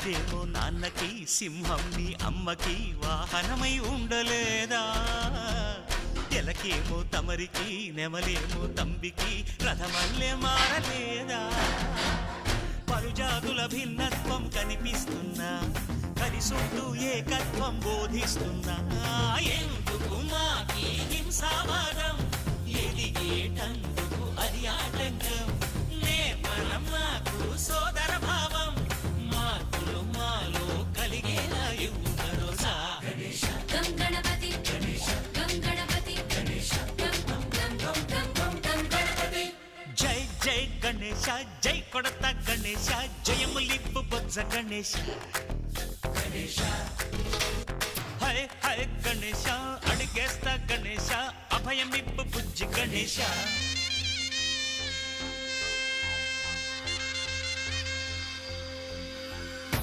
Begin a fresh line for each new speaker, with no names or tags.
రాజేమో నాన్నకి, సింహం నీ అమ్మకి వాహనమై ఉండలేదా? ఎలకేమో తమరికి, నెమలేమో తంబికి రథమల్లే మారలేదా? పలుజాతుల భిన్నత్వం కనిపిస్తున్నా, కలిసుంటూ ఏకత్వం బోధిస్తున్నా. ఎందుకు మాకి హింసావాదం, ఎదిగేటందుకు అది ఆటంకం. నేపథ్యం నాకు సోదర భావం, మార్పులు మాలో కలిగేలా ఇవ్వు భరోసా.
గం గణపతి గం గణపతి గం గం గం గం గం గం గణపతి.
జై జై గణేశ, జై కొడత గణేశ, జయములిప్పు బొజ్జ గణేశ. హై హై గణేశ, అడిగేస్తా గణేశ, అభయమిప్పు బుజ్జి గణేశ.